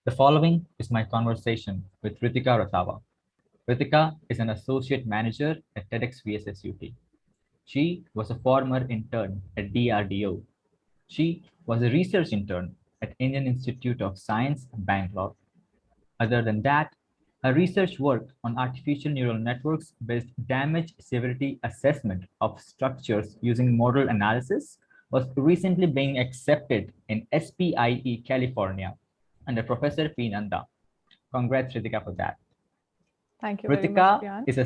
The following is my conversation with Ritika Ratawa. Ritika is an associate manager at TEDxVSSUT. She was a former intern at DRDO. She was a research intern at Indian Institute of Science, Bangalore. Other than that, her research work on artificial neural networks based damage severity assessment of structures using modal analysis was recently being accepted in SPIE, California, under Professor P. Nanda. Congrats, Ritika, for that. Thank you very much, Ritika Priyansh. is a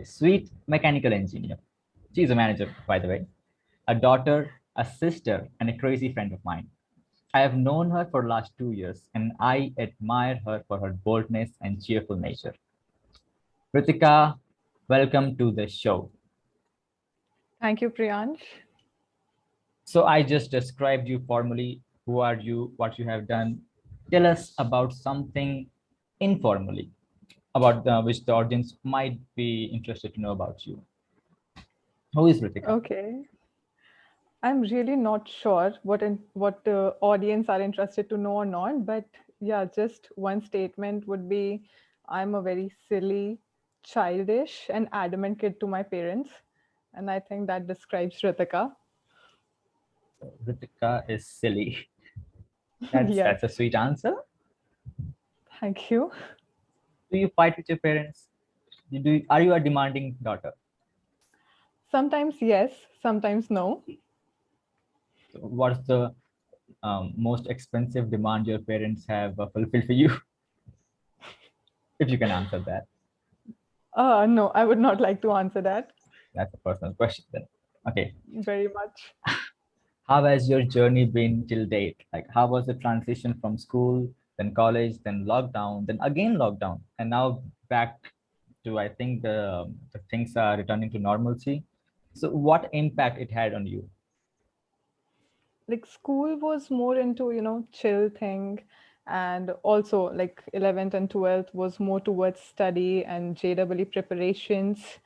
sweet mechanical engineer. She is a manager, by the way, a daughter, a sister, and a crazy friend of mine. I have known her for the last 2 years, and I admire her for her boldness and cheerful nature. Ritika, welcome to the show. Thank you, Priyansh. So I just described you formally. Who are you? What you have done? Tell us about something informally about which the audience might be interested to know about you. Who is Ritika? Okay. I'm really not sure what the audience are interested to know or not, but yeah, just one statement would be I'm a very silly, childish, and adamant kid to my parents. And I think that describes Ritika. Ritika is silly. That's Yes. that's a sweet answer. Thank you. Do you fight with your parents? Are you a demanding daughter? Sometimes yes, sometimes no. What's the most expensive demand your parents have fulfilled for you? If you can answer that, No, I would not like to answer that that's a personal question then. Okay, very much. how has your journey been till date? Like, how was the transition from school, then college, then lockdown, then again lockdown, and now back to, I think, the things are returning to normalcy. So, what impact it had on you? Like school was more into chill thing, and also like 11th and 12th was more towards study and JEE preparations.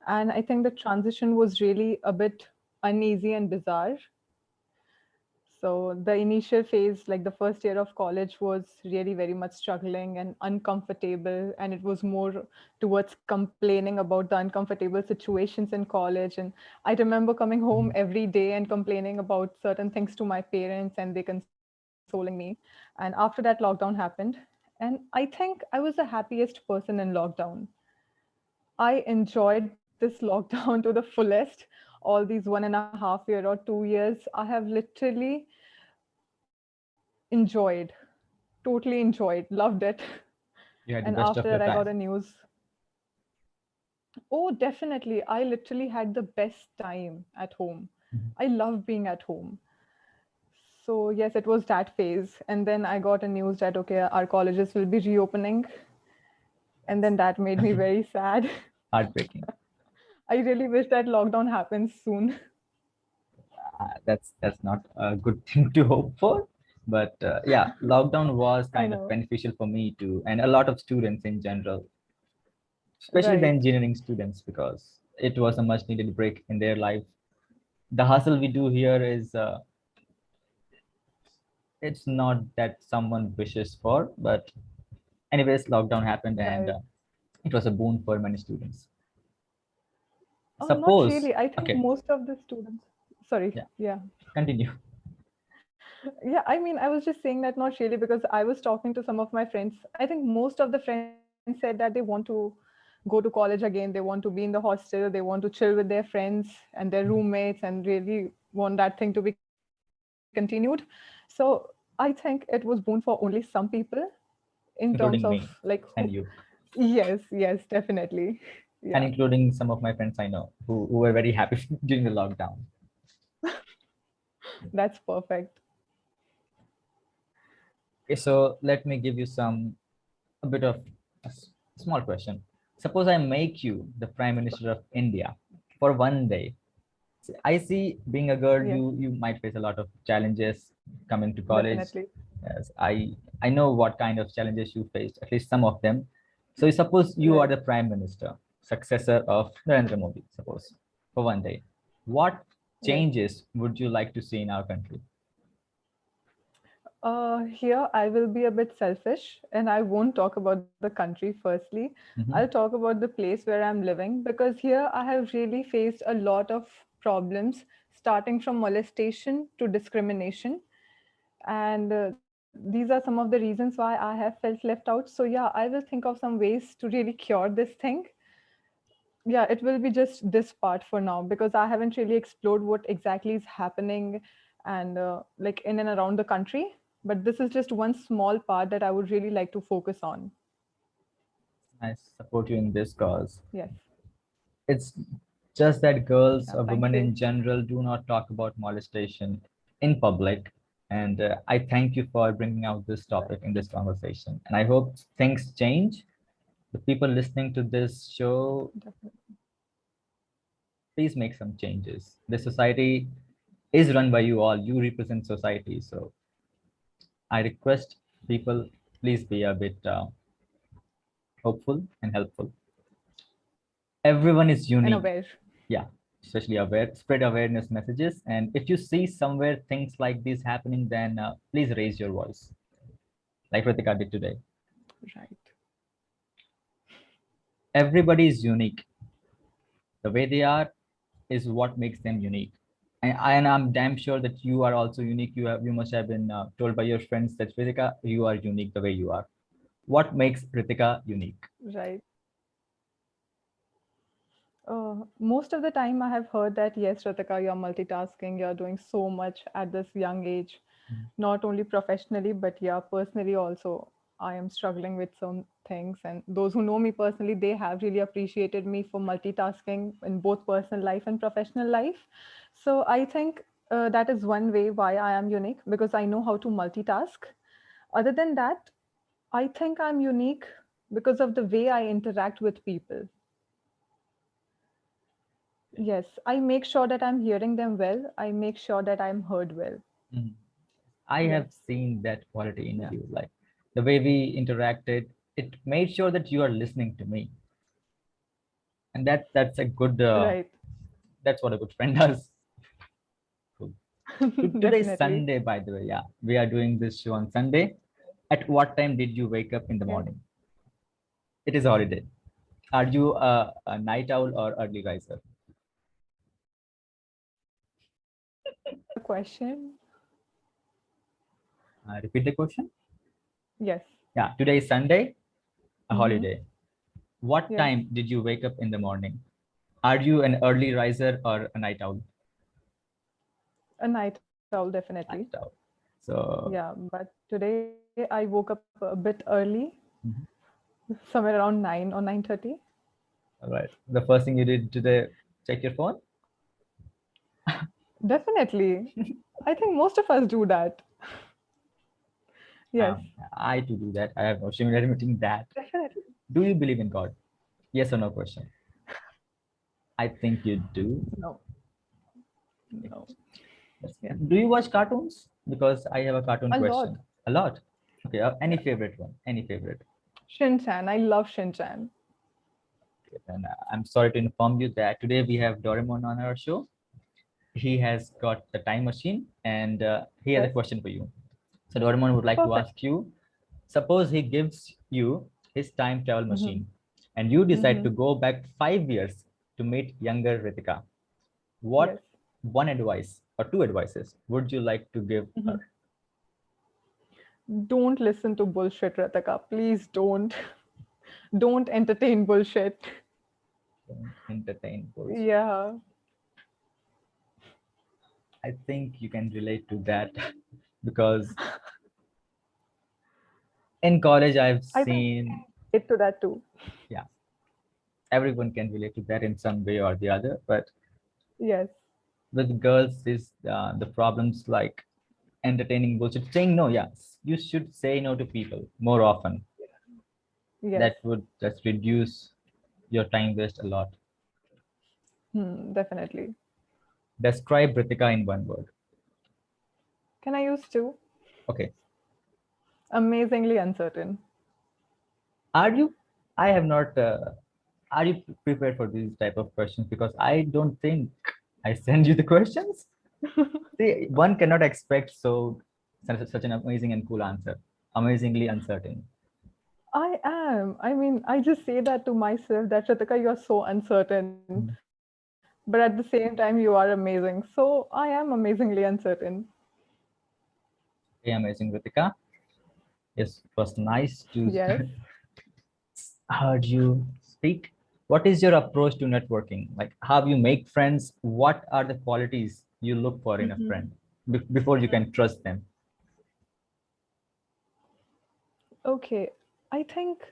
And I think the transition was really a bit uneasy and bizarre. So the initial phase, like the first year of college, was really very much struggling and uncomfortable, and it was more towards complaining about the uncomfortable situations in college. And I remember coming home every day and complaining about certain things to my parents, and they consoling me. And after that, lockdown happened, and I think I was the happiest person in lockdown. I enjoyed this lockdown to the fullest. All these 1.5 year or 2 years, I have literally enjoyed, totally enjoyed, loved it. You had the And best after of your that, I got time. a news. Oh, definitely. I literally had the best time at home. Mhm. I love being at home. So, yes, it was that phase. And then I got a news that, okay, our colleges will be reopening. And That's then that made me very sad. heartbreaking. I really wish that lockdown happens soon. That's not a good thing to hope for. But yeah, lockdown was I kind of know. beneficial for me too, and a lot of students in general, especially the Right. engineering students, because it was a much needed break in their life. The hustle we do here is it's not that someone wishes for, but anyways, lockdown happened, and Right. it was a boon for many students. Oh, not Suppose, really. I think okay, most of the students. Sorry. yeah, Yeah. continue. Yeah, I mean, I was just saying that not really because I was talking to some of my friends. I think most of the friends said that they want to go to college again. They want to be in the hostel. They want to chill with their friends and their roommates and really want that thing to be continued. So I think it was boon for only some people in terms of Including like me and you, yes, yes, definitely. Yeah, and including some of my friends I know who were very happy during the lockdown. that's perfect. Okay, so let me give you a bit of small question. Suppose I make you the Prime Minister of India for one day. I see being a girl, Yes, you might face a lot of challenges coming to college. definitely. Yes, I know what kind of challenges you faced, at least some of them. So suppose you are Right. the Prime Minister, successor of Narendra Modi, suppose, for one day. What Right. changes would you like to see in our country? Here, I will be a bit selfish and I won't talk about the country firstly. I'll Mhm. talk about the place where I'm living because here I have really faced a lot of problems, starting from molestation to discrimination. And these are some of the reasons why I have felt left out. So, yeah, I will think of some ways to really cure this thing. Yeah, it will be just this part for now because I haven't really explored what exactly is happening and like in and around the country. But this is just one small part that I would really like to focus on. I support you in this cause. Yes. It's just that girls Yeah. or Thank women you. in general do not talk about molestation in public. And I thank you for bringing out this Right. topic in this conversation. And I hope things change. The people listening to this show, Definitely. please make some changes. The society is run by you all. You represent society. So I request people, please be a bit hopeful and helpful. Everyone is And unique. aware. Yeah, especially aware, spread awareness messages. And if you see somewhere things like this happening, then please raise your voice, like Ritika did today. Right. Everybody is unique. The way they are is what makes them unique. And I'm damn sure that you are also unique. You must have been told by your friends that Ritika, you are unique the way you are. What makes Ritika unique? Right. Most of the time, I have heard that yes, Ratika, you're multitasking, you're doing so much at this young age, not only professionally, but yeah, personally also. I am struggling with some things, and those who know me personally, they have really appreciated me for multitasking in both personal life and professional life. So I think that is one way why I am unique because I know how to multitask. Other than that, I think I'm unique because of the way I interact with people. Yes, I make sure that I'm hearing them well. I make sure that I'm heard well. Mhm. I Yes. have seen that quality in Yeah. you. Like the way we interacted, it made sure that you are listening to me, and that's a good. Right. That's what a good friend does. Cool. Today is Definitely. Sunday, by the way. Yeah, we are doing this show on Sunday. At what time did you wake up in the Yes. morning? It is a holiday. Are you a night owl or early riser? What was the question? Repeat the question. Yes. Yeah, today is Sunday, a Mm-hmm. holiday. What Yes. time did you wake up in the morning? Are you an early riser or a night owl? A night owl, definitely. Night owl. Yeah. So, But today I woke up a bit early, mhm. somewhere around 9 or 9:30. All right. The first thing you did today, check your phone. Definitely. I think most of us do that. Yes. I to do that. I have no shame in admitting that. Definitely. Do you believe in God? Yes or no question. I think you do. No. No. Yeah. Do you watch cartoons? Because I have a cartoon A lot. question. A lot. Okay. Any Yeah. favorite one? Any favorite? Shin-chan. I love Shin-chan. Okay, then I'm sorry to inform you that today we have Doraemon on our show. He has got the time machine and he has a Yes. question for you. So Doraemon would like to Perfect. ask you, suppose he gives you his time travel Mm-hmm. machine and you decide Mm-hmm. to go back 5 years to meet younger Ritika. Yes. What one advice or two advices would you like to give Mm-hmm. her? Don't listen to bullshit, Rataka. Please don't. Don't entertain bullshit. Don't entertain bullshit. Yeah. I think you can relate to that because in college I've I think seen, it to that too. yeah, everyone can relate to that in some way or the other, but Yes. with girls is the problems like entertaining bullshit, saying no. Yes, you should say no to people more often. Yes. That would just reduce your time waste a lot. Definitely. Describe Ritika in one word. Can I use two? Okay. Amazingly uncertain. Are you? I have not. Are you prepared for these type of questions? Because I don't think I send you the questions. See, one cannot expect so. Such an amazing and cool answer. Amazingly uncertain. I am. I mean, I just say that to myself that Ritika, you're so uncertain. Mhm. But at the same time, you are amazing. So I am amazingly uncertain. Okay, amazing, Ritika. Yes, it was nice to Yes. heard you speak. What is your approach to networking? Like, how you make friends? What are the qualities you look for in a Mhm. friend before you can trust them? Okay. I think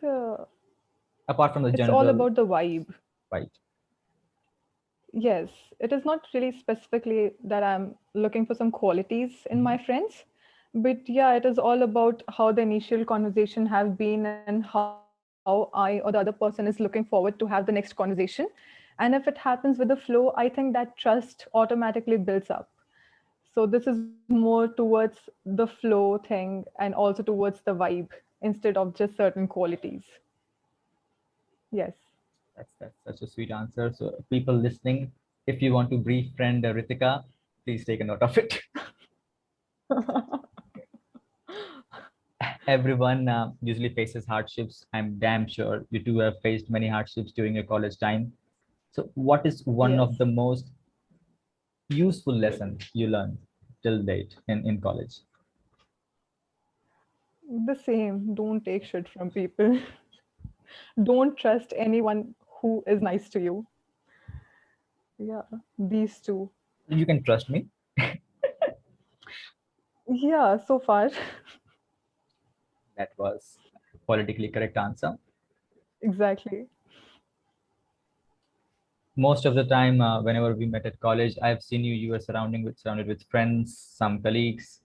Apart from the it's all general, about the vibe. right? Yes, it is not really specifically that I'm looking for some qualities in my Mhm. friends, but yeah, it is all about how the initial conversation have been and how I or the other person is looking forward to have the next conversation. And if it happens with the flow, I think that trust automatically builds up. So this is more towards the flow thing and also towards the vibe instead of just certain qualities. Yes. That's such a sweet answer. So, people listening, if you want to befriend Ritika, please take a note of it. Everyone usually faces hardships. I'm damn sure you too have faced many hardships during your college time. So, what is one Yes. of the most useful lessons you learned till date in college? The same. Don't take shit from people. Don't trust anyone who is nice to you. Yeah, these two. You can trust me. Yeah, so far. That was politically correct answer. Exactly. Most of the time, whenever we met at college, I've seen you were surrounded with friends, some colleagues.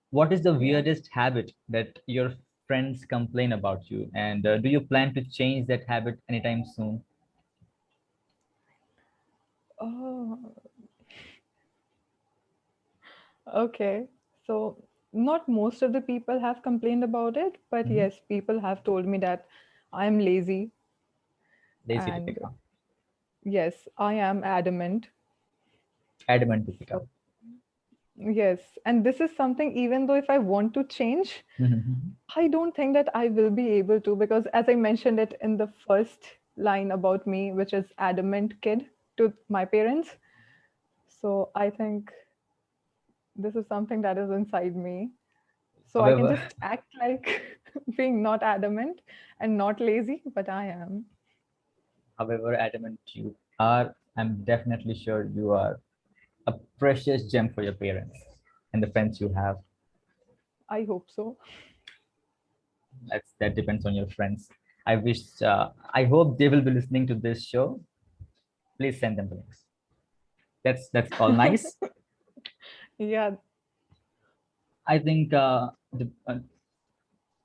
What is the Yeah. weirdest habit that your friends complain about you, and do you plan to change that habit anytime soon? Oh, okay. So, not most of the people have complained about it, but Mhm. yes, people have told me that I'm lazy Lazy and Ritika, yes, I am adamant. adamant Ritika. So, yes, and this is something, even though if I want to change, Mhm. I don't think that I will be able to because, as I mentioned it in the first line about me, which is adamant kid to my parents. So I think this is something that is inside me. So I can However, just act like being not adamant and not lazy, but I am. however adamant you are, I'm definitely sure you are a precious gem for your parents and the friends you have. I hope so. That depends on your friends. I hope they will be listening to this show. Please send them the links. That's all nice. Yeah. I think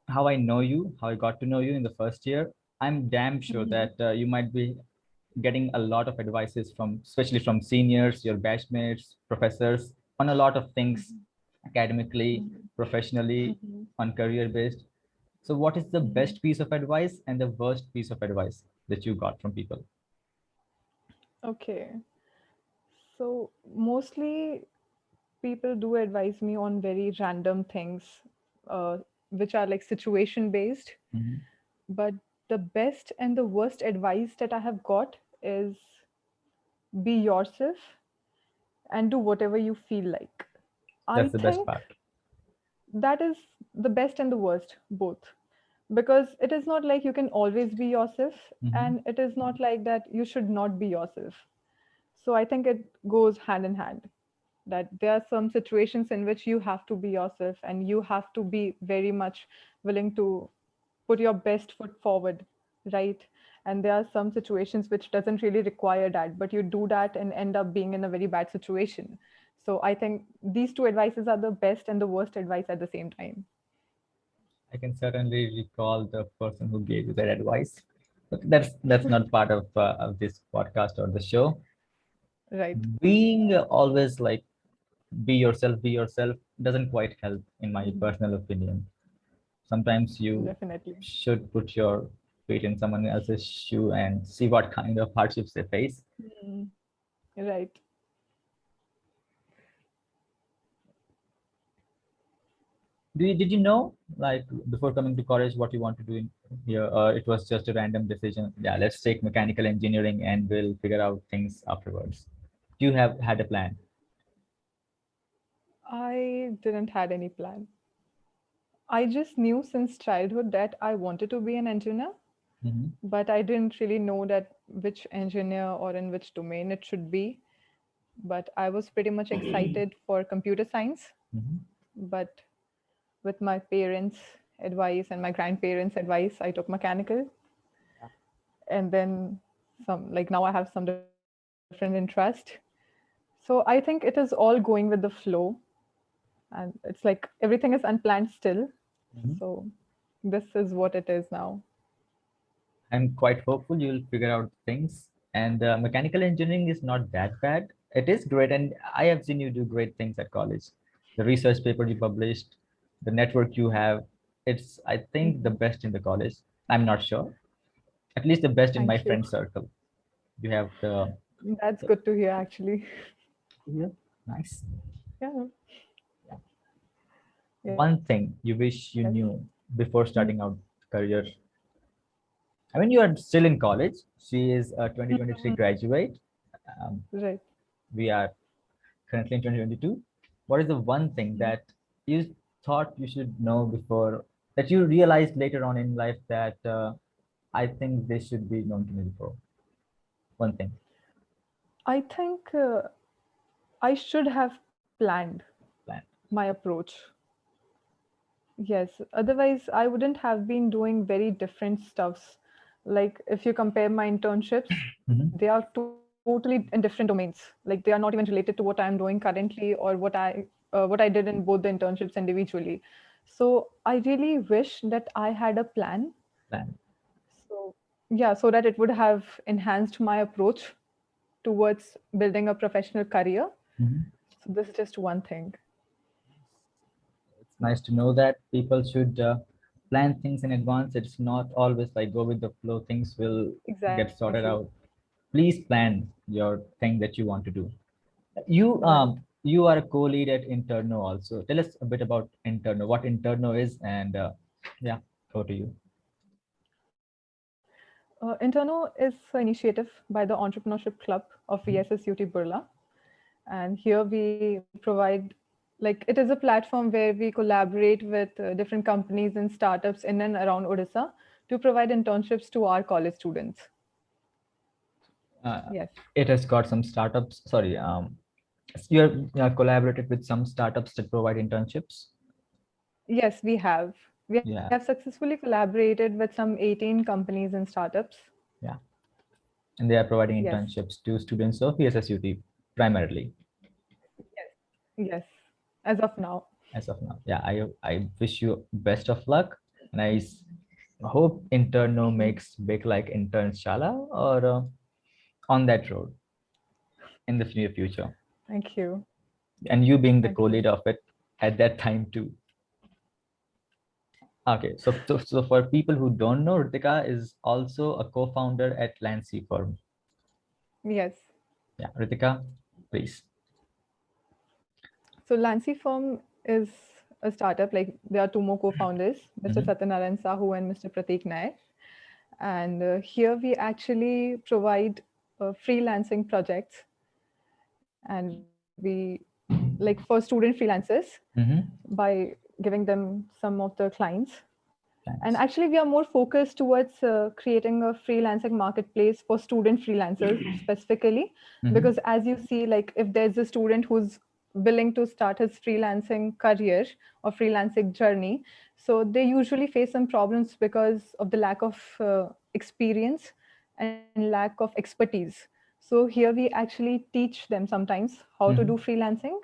how I know you, how I got to know you in the first year, I'm damn sure Mhm. that you might be getting a lot of advices from, especially from seniors, your batchmates, professors, on a lot of things Mhm. academically, Mhm. professionally, Mhm. on career based. So, what is the Mhm. best piece of advice and the worst piece of advice that you got from people? Okay. So mostly people do advise me on very random things, uh, which are like situation based. Mhm. But the best and the worst advice that I have got is be yourself and do whatever you feel like. I That's the best think part. that is the best and the worst, both. Because it is not like you can always be yourself, Mhm. and it is not like that you should not be yourself. So I think it goes hand in hand that there are some situations in which you have to be yourself and you have to be very much willing to put your best foot forward, right? And there are some situations which doesn't really require that, but you do that and end up being in a very bad situation. So I think these two advices are the best and the worst advice at the same time. I can certainly recall the person who gave you that advice. But that's not part of this podcast or the show. Right. Being always like be yourself doesn't quite help, in my Mhm. personal opinion. Sometimes you Definitely. should put your feet in someone else's shoe and see what kind of hardships they face. Mhm. Right. Did you know, like, before coming to college, what you want to do in here? It was just a random decision. Yeah, let's take mechanical engineering and we'll figure out things afterwards. You have had a plan. I didn't had any plan. I just knew since childhood that I wanted to be an engineer, Mm-hmm. but I didn't really know that which engineer or in which domain it should be. But I was pretty much excited for computer science. Mm-hmm. But with my parents' advice and my grandparents' advice, I took mechanical. And then some, like now I have some different interest. So I think it is all going with the flow. And it's like everything is unplanned still. Mm-hmm. So this is what it is now. I'm quite hopeful you'll figure out things. And mechanical engineering is not that bad. It is great, and I have seen you do great things at college. The research paper you published, the network you have, it's, I think, the best in the college. I'm not sure, at least the best in my Thank you. friend circle. You have That's good to hear, actually. yeah, nice. Yeah. One Yes. thing you wish you knew before Mm. starting out career. I mean, you are still in college. She is a Mhm. 2023 graduate. Um, Right. we are currently in 2022. What is the one thing Mhm. that you thought you should know before, that you realized later on in life that I think this should be known to me before? One thing. I think I should have planned Plan. my approach. Yes, otherwise I wouldn't have been doing very different stuffs. Like if you compare my internships, Mm-hmm. they are totally in different domains. Like they are not even related to what I'm doing currently or what I did in both the internships individually. So I really wish that I had a plan. Plan. So yeah, so that it would have enhanced my approach towards building a professional career. Mm-hmm. So this is just one thing. It's nice to know that people should plan things in advance. It's not always like go with the flow, things will get Exactly. sorted out. Please plan your thing that you want to do. You Right. you are a co-lead at InternO also. Tell us a bit about InternO, what InternO is, and yeah, go to you. InternO is an initiative by the Entrepreneurship Club of VSSUT Burla. And here we provide, like, it is a platform where we collaborate with different companies and startups in and around Odisha to provide internships to our college students. Uh, Yes. it has got some startups. Sorry, you have collaborated with some startups that provide internships. Yes, we have. We have Yeah, successfully collaborated with some 18 companies and startups. yeah, and they are providing Yes. internships to students of VSSUT primarily Yes. Yes. As of now. as of now. Yeah, I wish you best of luck, and hope InternO makes big like Internshala or on that road in the near future. Thank you. And you being the Thank you. co-lead of it at that time too. Okay, so for people who don't know, Ritika is also a co-founder at Lancyfirm. Yes. Yeah, Ritika, please. So Lancy Firm is a startup. Like there are two more co-founders, Mr. Mm-hmm. Satyanarayan Sahu and Mr. Prateek Nair. And here we actually provide freelancing projects, and we like for student freelancers Mm-hmm. by giving them some of the clients. And Thanks. actually, we are more focused towards creating a freelancing marketplace for student freelancers specifically, Mm-hmm. because as you see, like if there's a student who's willing to start his freelancing career or freelancing journey, so they usually face some problems because of the lack of experience and lack of expertise. So here we actually teach them sometimes how to do Mm-hmm. freelancing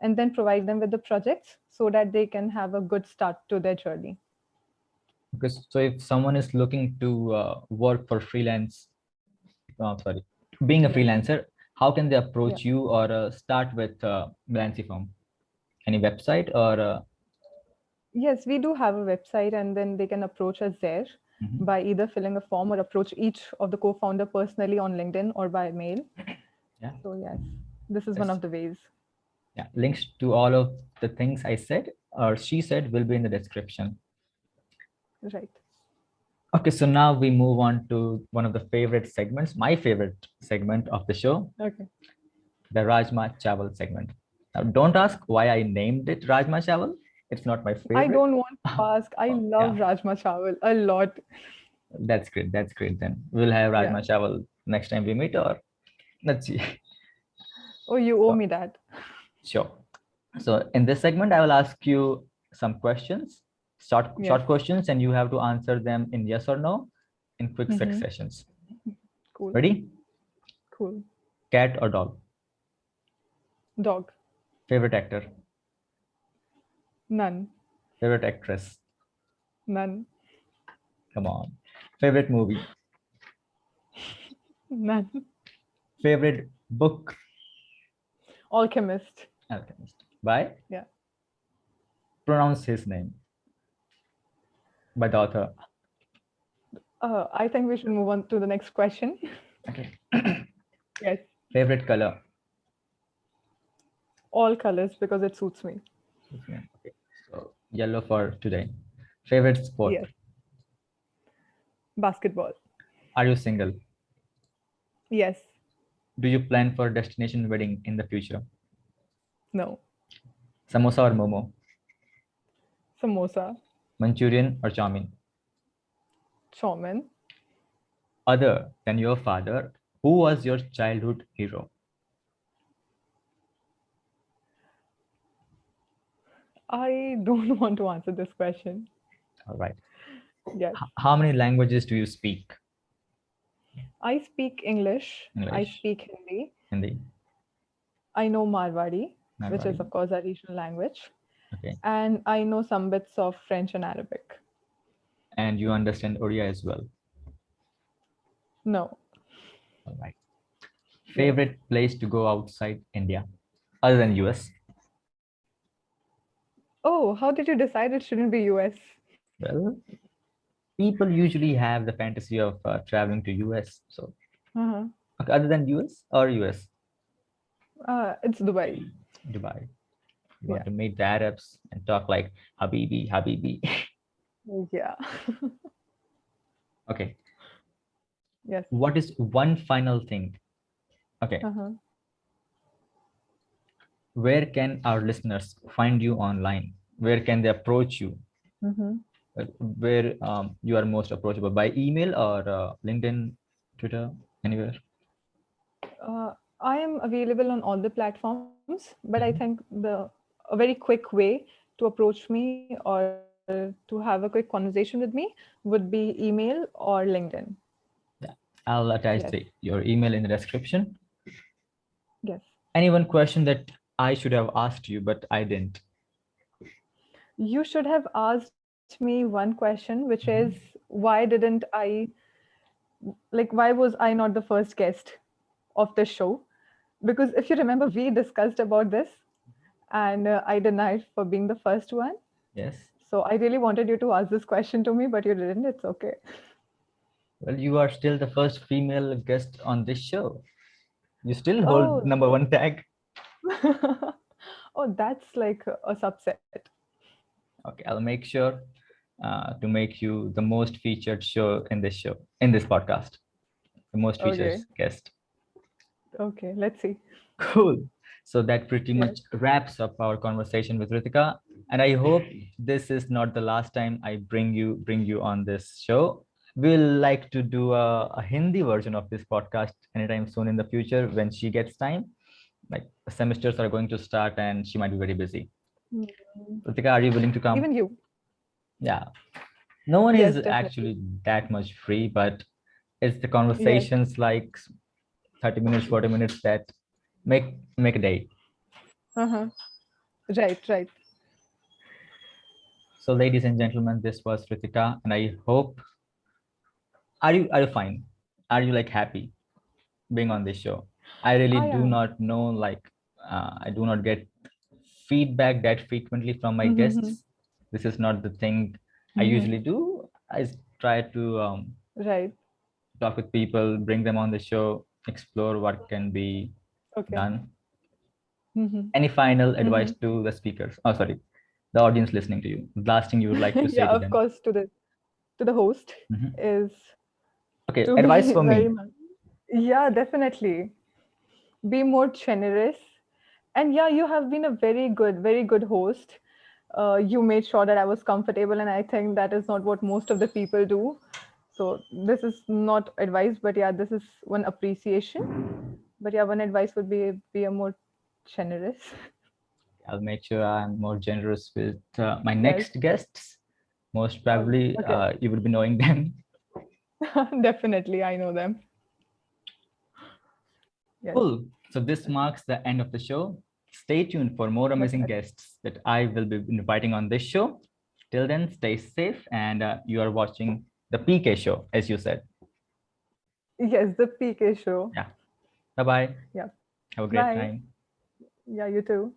and then provide them with the projects so that they can have a good start to their journey. Because so if someone is looking to work for freelance, sorry, being a Yes. freelancer, how can they Yeah. approach you or start with Lancyfirm? Any website or Yes, we do have a website, and then they can approach us there mhm. by either filling a form or approach each of the co-founder personally on LinkedIn or by mail. Yeah, So yes, this is one yes. of the ways. Yeah, links to all of the things I said or she said will be in the description. Right. Okay, so now we move on to one of the favorite segments, my favorite segment of the show, Okay. the Rajma Chawal segment. Now, don't ask why I named it Rajma Chawal. It's not my I favorite. don't want to ask. I Oh, love yeah, Rajma Chawal a lot. that's great. That's great. Then we'll have Yeah. Rajma Chawal next time we meet, or let's see. Oh, you owe So, me that. sure. So in this segment, I will ask you some questions, Yes. short questions, and you have to answer them in yes or no in quick Mm-hmm. successions. Cool. Ready? Cool. Cat or dog? Dog. Favorite actor? None. Favorite actress? None. Come on. Favorite movie? None. Favorite book? Alchemist. Alchemist. By? Yeah. Pronounce his name. By the author. I think we should move on to the next question. Okay. Yes. Favorite color? All colors because it suits me. Okay. So yellow for today. Favorite sport? Yes. Basketball. Are you single? Yes. Do you plan for destination wedding in the future? No. Samosa or momo? Samosa. Manchurian or chowmein? Chowmin. Other than your father, who was your childhood hero? I don't want to answer this question. All right. Yes. How many languages do you speak? I speak English. I English, speak Hindi. Hindi, I know Marwari, which is, Marwari. of course, a regional language. Okay. And I know some bits of French and Arabic. And you understand Odia as well. No. All right. Yes. Favorite place to go outside India, other than US? Oh, how did you decide it shouldn't be US? Well, people usually have the fantasy of traveling to US. So, Uh-huh. okay, other than US or US? It's Dubai. Dubai. You want Yeah. to meet the Arabs and talk like Habibi, Habibi. Yeah. Okay. Yes. What is one final thing? Okay. Uh-huh. Where can our listeners find you online? Where can they approach you? Mm-hmm. Where you are most approachable, by email or LinkedIn, Twitter, anywhere? I am available on all the platforms, but I think Mhm. a very quick way to approach me or to have a quick conversation with me would be email or LinkedIn. Yeah, I'll attach Yes. your email in the description. Yes. Any one question that I should have asked you, but I didn't? You should have asked me one question, which is Mhm. why didn't I, like, why was I not the first guest of the show? Because if you remember, we discussed about this and I denied for being the first one. Yes. So I really wanted you to ask this question to me, but you didn't. It's okay. Well, you are still the first female guest on this show. You still hold Oh, number one tag. oh, that's like a subset. Okay, I'll make sure to make you the most featured show in this show, in this podcast, the most featured Okay. guest. Okay. Let's see. Cool. So that pretty Yes. much wraps up our conversation with Ritika. And I hope this is not the last time I bring you on this show. We'll like to do a Hindi version of this podcast anytime soon in the future when she gets time. Like semesters are going to start and she might be very busy. Mm. Ritika, are you willing to come? Even you. Yeah. No one is Yes, definitely. actually that much free, but it's the Yes. conversations like 30 minutes, 40 minutes that make a day. Uh-huh. Right, right. So, ladies and gentlemen, this was Ritika, and I hope are you fine? Are you like happy being on this show? I really I do am. not know, like I do not get feedback that frequently from my Mm-hmm. guests. This is not the thing I Mm-hmm. usually do. I try to Right. talk with people, bring them on the show, explore what can be Okay. done. Mm-hmm. Any final Mm-hmm. advice to the speakers? Oh, sorry. the audience listening to you? The last thing you would like to say Yeah, to of them? course, to the host Mhm. is Okay, to advice be for very me. much. Yeah, definitely. Be more generous. And yeah, you have been a very good host. You made sure that I was comfortable, and I think that is not what most of the people do. So this is not advice, but yeah, this is one appreciation. But yeah, one advice would be a more generous. I'll make sure I'm more generous with my Yes. next guests. Most probably, Okay. you will be knowing them. Definitely, I know them. Yes, Cool. So this marks the end of the show. Stay tuned for more amazing definitely. guests that I will be inviting on this show. Till then, stay safe, and you are watching the PK show, as you said. Yes, the PK show. Yeah. Bye bye. Yeah. Have a great Bye. time. Yeah, you too.